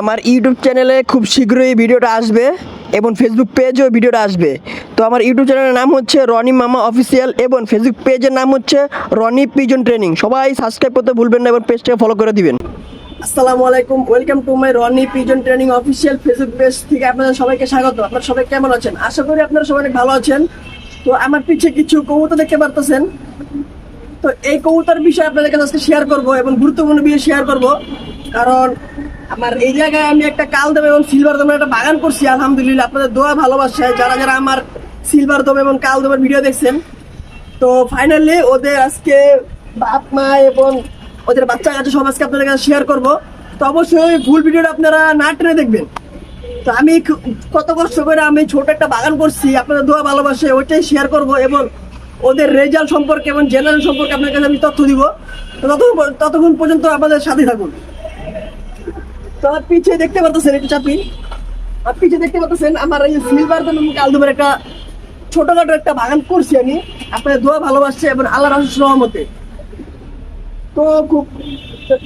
আমার ইউটিউব চ্যানেলে খুব শীঘ্রই ভিডিওটা আসবে এবং ফেসবুক পেজেও ভিডিওটা আসবে। তো আমার ইউটিউব চ্যানেলের নাম হচ্ছে রনি মামা অফিসিয়াল এবং ফেসবুক পেজের নাম হচ্ছে রনি পিজন ট্রেনিং। সবাই সাবস্ক্রাইব করতে ভুলবেন না এবং পেজটাকে ফলো করে দিবেন। আসসালামু আলাইকুম, welcome to my Roni pigeon training official Facebook page থেকে আপনাদের সবাইকে স্বাগত। আপনারা সবাই কেমন আছেন? আশা করি আপনারা সবাই অনেক ভালো আছেন। তো আমার পিছে কিছু কবুতর দেখতে পারতেছেন। তো এই কবুতর বিষয়ে আপনাদের কাছে আজকে শেয়ার করব এবং গুরুত্বপূর্ণ বিষয় শেয়ার করব, কারণ আমার এই জায়গায় আমি একটা কালদম এবং সিলভার দমের একটা বাগান করছি। আলহামদুলিল্লাহ আপনাদের দোয়া ভালোবাসায় যারা যারা আমার সিলভার দম এবং কালদমের ভিডিও দেখছেন, তো ফাইনালি ওদের আজকে বাপ মা এবং ওদের বাচ্চা কাছে সব আজকে আপনাদের কাছে শেয়ার করব। তো অবশ্যই ফুল ভিডিওটা আপনারা না টেনে দেখবেন। তো আমি কত কষ্ট করে আমি ছোট একটা বাগান করছি, আপনাদের দোয়া ভালোবাসে ওইটাই শেয়ার করব এবং ওদের রেজাল্ট সম্পর্কে এবং জেনারেল সম্পর্কে আপনার কাছে আমি তথ্য দিব। তো ততক্ষণ পর্যন্ত আপনাদের সাথে থাকুন। তো আমার পিছিয়ে দেখতে পাচ্ছেন, একটু চাপি, আর পিছিয়ে দেখতে পাচ্ছেন আমার এই সিলভার কালদমের একটা ছোটখাটো একটা বাগান করছি আমি, আপনাদের দোয়া ভালোবাসছে এবং আল্লাহর রহমতে। তো খুব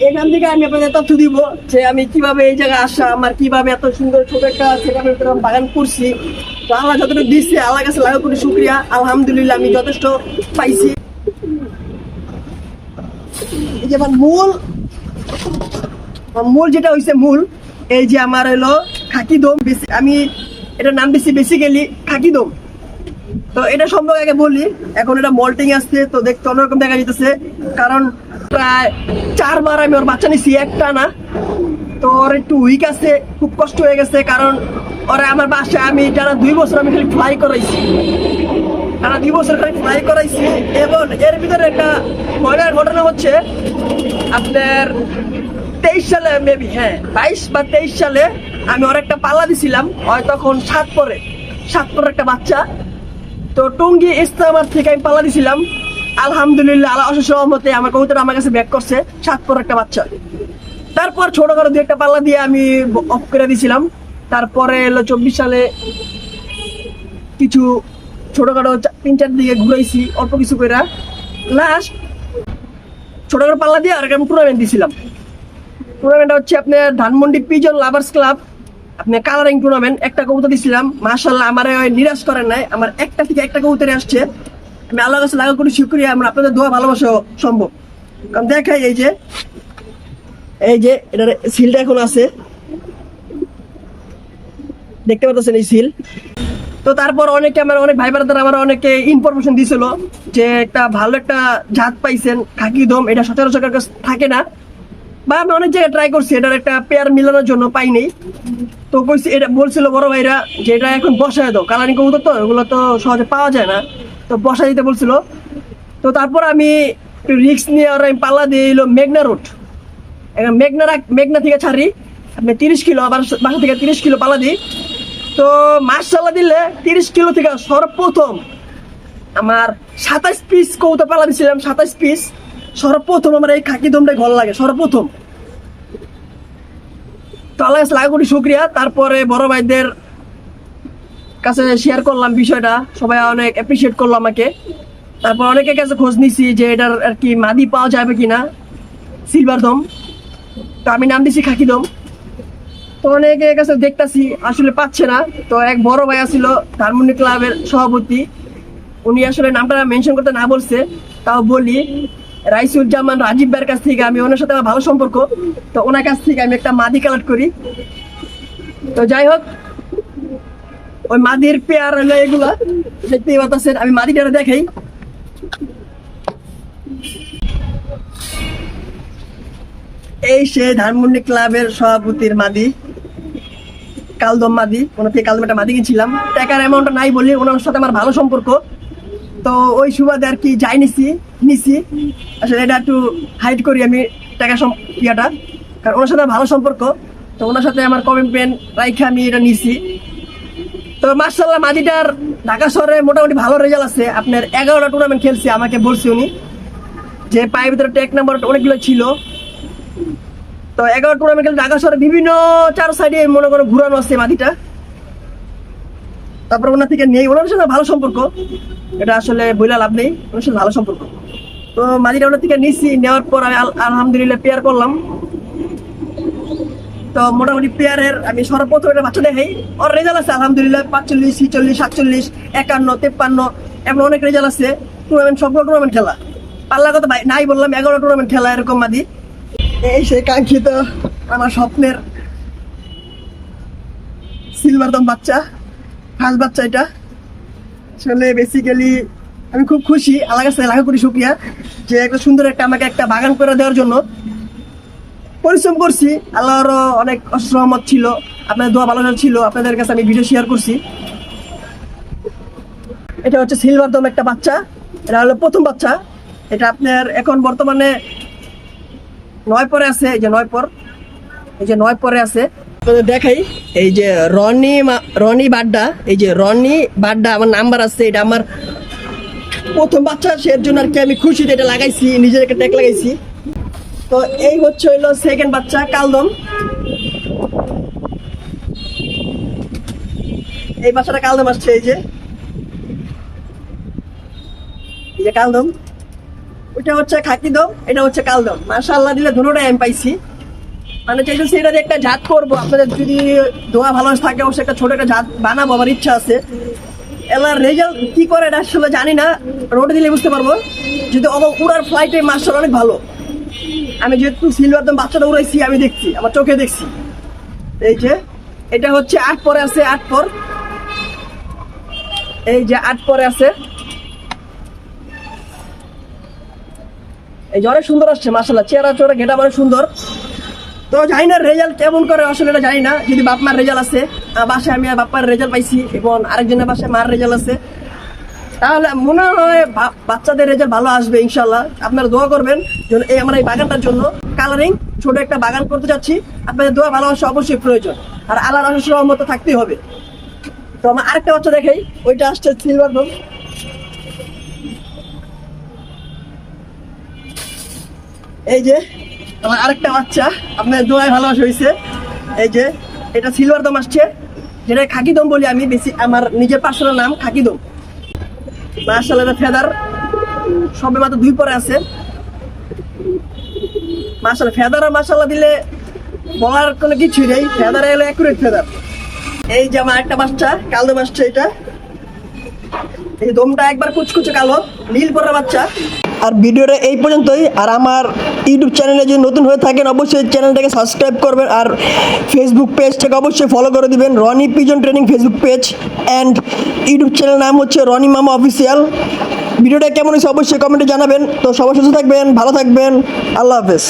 এখান থেকে আমি আপনাদের তথ্য দিব যে আমি কিভাবে এই জায়গায় আসা, আমার কিভাবে এত সুন্দর ছোট একটা বাগান করছি। তো আল্লাহ যতটুকু দিচ্ছে আল্লাহর কাছে লাখ কোটি শুকরিয়া। আলহামদুলিল্লাহ আমি যথেষ্ট পাইছি। এই যে আমার মূল যেটা হয়েছে মূল, এই যে আমার হলো খাকি দম, আমি এটার নাম দিচ্ছি বেসিক্যালি খাকি দম। তো এটা সম্পর্কে আগে বলি, এখন এটা মল্টিং আসছে তো দেখতে অন্যরকম দেখা যেতেছে, কারণ প্রায় 4 বার আমি ওর বাচ্চা নিছি, একটা না। তো ওর একটু উইক আছে, খুব কষ্ট হয়ে গেছে, কারণ ওরা আমার বাসায় আমি টানা 2 বছর আমি খালি ফ্লাই করাইছি, টানা 2 বছর খালি ফ্লাই করাইছি। এবং এর ভিতরে একটা মজার ঘটনা হচ্ছে, আপনার 23 সালে মেবি, হ্যাঁ 22 বা 23 সালে আমি ওর একটা পাল্লা দিছিলাম, হয় তখন 7 পরে একটা বাচ্চা। তো টঙ্গী ইস্তামার থেকে আমি পাল্লা দিছিলাম। আলহামদুলিল্লাহ আল্লাহ অশেষ রহমতে আমার কবুতর আমার কাছে ব্যাক করছে 7 পর একটা বাচ্চা। তারপর ছোটখাটো 2 একটা পাল্লা দিয়ে আমি অফ করে দিয়েছিলাম। তারপরে এলো 24 সালে কিছু ছোটখাটো 3-4 দিকে ঘুরাইছি অল্প কিছু করে, লাস্ট ছোটখাটো পাল্লা দিয়ে আর একটা টুর্নামেন্ট দিয়েছিলাম। টুর্নামেন্টটা হচ্ছে আপনার ধানমন্ডি পিজন লাভার্স ক্লাব, আপনার কালারিং টুর্নামেন্ট। একটা কবুতর দিয়েছিলাম, মাশাআল্লাহ আমার নিরাশ করেন নাই, আমার একটা থেকে একটা কবুতরে আসছে। আমি আল্লাহর কাছে লাখ কোটি শুকরিয়া, আমরা আপনাদের দোয়া ভালোবাসা সম্ভব। কারণ দেখাই এই যে এটার সিলটা এখন আছে, দেখতে পাচ্ছেন এই সিল। তো তারপর অনেকে আমার অনেক ভাই বোনেরা আমার অনেকে ইনফরমেশন দিয়েছিল যে একটা ভালো একটা জাত পাইছেন খাকি দম, এটা সচরাচর কাছে থাকে না, বা আমি অনেক জায়গায় ট্রাই করছি এটার একটা পেয়ার মিলানোর জন্য, পাইনি। তো কইছি, এটা বলছিল বড় ভাইরা যে এটা এখন বসায় দাও, কালারিং কবুতর তো এগুলো তো সহজে পাওয়া যায় না, তো বসায় দিতে বলছিল। তো তারপর আমি রিক্স নিয়ে আর আমি পাল্লা দিয়ে এলো মেঘনা রোড, এখন মেঘনা থেকে ছাড়ি আপনি 30 কিলো, আবার বাসা থেকে 30 কিলো পাল্লা দিই। তো মাশাআল্লাহ দিলে 30 কিলো থেকে সর্বপ্রথম আমার 27 পিস কবুতর পাল্লা দিয়েছিলাম, 27 পিস। সর্বপ্রথম আমার এই খাকি দমটাই ভালো লাগে সর্বপ্রথম। তো আল্লাহ লাখ কোটি শুকরিয়া। তারপরে বড় ভাইদের কাছে শেয়ার করলাম বিষয়টা, সবাই অনেক অ্যাপ্রিসিয়েট করলো আমাকে। তারপর অনেকের কাছে খোঁজ নিছি যে এটার আর কি মাদি পাওয়া যাবে কিনা, সিলভার দম। তো আমি নাম দিছি খাকি দম। তো অনেকের কাছে দেখতাছি আসলে পাচ্ছে না। তো এক বড় ভাই ছিল ধানমন্ডি ক্লাবের সভাপতি, উনি আসলে নামটা মেনশন করতে না বলছে, তাও বলি, রাইসুজ্জামান রাজীব ভাইয়ের কাছ থেকে আমি ওনার সাথে আমার ভালো সম্পর্ক। তো ওনার কাছ থেকে আমি একটা মাদি কালেক্ট করি। তো যাই হোক, ওই মাদির পেয়ার হলো এগুলা দেখতেই পাচ্ছেন। আমি মাদিটা দেখাই, এই সে ধানমন্ডি ক্লাবের সভাপতির মাদি, কালদম মাদি। ওনার থেকে কালদম একটা মাদি কিনছিলাম, টাকার অ্যামাউন্টটা নাই বলি, ওনার সাথে আমার ভালো সম্পর্ক। তো ওই সুবাদে আর কি যাই নিছি আসলে এটা একটু হাইড করি আমি টাকা ইয়াটা, কারণ ওনার সাথে ভালো সম্পর্ক। তো ওনার সাথে আমার কমিটমেন্ট রাইখে আমি এটা নিছি। তো মাশাআল্লাহ মাদিটার ঢাকা শহরে মোটামুটি ভালো রেজাল্ট আছে। আপনার 11টা টুর্নামেন্ট খেলছে, আমাকে বলছে উনি যে পায়ের ভিতরে টেক নাম্বার অনেকগুলো ছিল। তো 11 টুর্নামেন্ট খেলে ঢাকা শহরে বিভিন্ন 4 সাইডে মনে করো ঘুরানো আছে মাদিটা। তারপর ওনার থেকে নেই, ওনার সাথে ভালো সম্পর্ক, এটা আসলে বইলা লাভ নেই, ওনার সাথে ভালো সম্পর্ক। তো মাদিটা ওনার থেকে নিছি, নেওয়ার পর আমি আলহামদুলিল্লাহ পেয়ার করলাম। তো তো মোটামুটি পেয়ারের আমি সর্বপ্রথম একটা বাচ্চা দেখাই। ওর রেজাল্ট আছে আলহামদুলিল্লাহ 45, 46, 47, 51, 53, এমন অনেক রেজাল্ট আছে। টুর্নামেন্ট, সবগুলো টুর্নামেন্ট খেলা, পাল্লার কথা নাই বললাম 11 টুর্নামেন্ট খেলা এরকম মাদি। এই সেই কাঙ্ক্ষিত আমার স্বপ্নের সিলভার দম বাচ্চা, ফার্স্ট বাচ্চা এটা। আসলে বেসিক্যালি আমি খুব খুশি, আল্লাহর কাছে লাখ কোটি শুকরিয়া যে একটা সুন্দর একটা আমাকে একটা বাগান করে দেওয়ার জন্য। পরিশ্রম করছি, আল্লাহরও অনেক রহমত ছিল, আপনাদের দোয়া ভালোবাসা ছিল, আপনাদের কাছে আমি ভিডিও শেয়ার করছি। এটা হচ্ছে সিলভার দম একটা বাচ্চা, এটা হলো প্রথম বাচ্চা। এটা আপনার এখন বর্তমানে 9 পরে আছে, এই যে 9 পর, এই যে 9 পরে আছে। আপনাদের দেখাই, এই যে রনি বাড্ডা, এই যে রনি বাড্ডা আমার নাম্বার আছে। এটা আমার প্রথম বাচ্চা, সের জন্য আর কি আমি খুশি এটা লাগাইছি, নিজের একটা ট্যাগ লাগাইছি। তো এই হচ্ছে হইলো সেকেন্ড বাচ্চা কালদম। এই বাচ্চাটা কালদম আসছে, এই যে কালদম। ওইটা হচ্ছে খাকি দম, এটা হচ্ছে কালদম। মাশাআল্লাহ দিলে দুটোটাই আমি পাইছি। মানে চাইতেছি এটা দিয়ে একটা জাত করবো, আপনাদের যদি দোয়া ভালো থাকে অবশ্যই একটা ছোট একটা জাত বানাবো, আমার ইচ্ছা আছে। এলার রেজাল্ট কি করে এটা আসলে জানি না, রোডে দিলে বুঝতে পারবো। যদি উড়ার ফ্লাইটে মাস্টার অনেক ভালো। আমি যেহেতু সিলভার দম বাচ্চাটা উড়াইছি, আমি দেখছি, আমার চোখে দেখছি। এই যে এটা হচ্ছে 8 পরে আছে, 8 পর, এই যে 8 পরে আছে। এই যে অনেক সুন্দর আসছে মাশাআল্লাহ, চেহারা চোরা ঘেটা অনেক সুন্দর। তো জানি না রেজাল্ট কেমন করে, আসলে এটা জানি না। যদি বাপ মার রেজাল্ট আছে, বাসায় আমি বাপ্পার রেজাল্ট পাইছি এবং আরেকজনের বাসায় মার রেজাল্ট আছে, তাহলে মনে হয় বাচ্চাদের রেজাল্ট ভালো আসবে ইনশাল্লাহ। আপনারা দোয়া করবেন যেন এই আমার এই বাগানটার জন্য। কালারিং ছোট একটা বাগান করতে যাচ্ছি, আপনাদের দোয়া ভালোবাসা অবশ্যই প্রয়োজন, আর আল্লাহর রহমত থাকতেই হবে। তো আমার আরেকটা বাচ্চা দেখাই, ওইটা আসছে সিলভার দম। এই যে আমার আরেকটা বাচ্চা, আপনার দোয়ায় ভালোবাসা হয়েছে। এই যে এটা সিলভার দম আসছে, যেটা খাকি দম বলি আমি, বেশি আমার নিজের পার্সোনাল নাম খাকি দম। মাশাআল্লাহ এটা ফেদার সবে মাত্র 2 পরে আছে। মাশাআল্লাহ ফেদার আর মাশাআল্লাহ দিলে বলার কোনো কিছুই নেই, ফেদার এলো অ্যাকুরেট ফেদার। এই যে আমার একটা বাচ্চা কালদম আসছে, এটা এই দমটা একবার কুচকুচে কালো নীল পরের বাচ্চা। আর ভিডিওটা এই পর্যন্তই। আর আমার ইউটিউব চ্যানেলে যদি নতুন হয়ে থাকেন অবশ্যই চ্যানেলটাকে সাবস্ক্রাইব করবেন, আর ফেসবুক পেজটাকে অবশ্যই ফলো করে দিবেন, Roni pigeon training Facebook page and YouTube channel নাম হচ্ছে রনি মামা অফিসিয়াল। ভিডিওটা কেমন হয়েছে অবশ্যই কমেন্টে জানাবেন। তো সবাই সুস্থ থাকবেন, ভালো থাকবেন, আল্লাহ হাফেজ।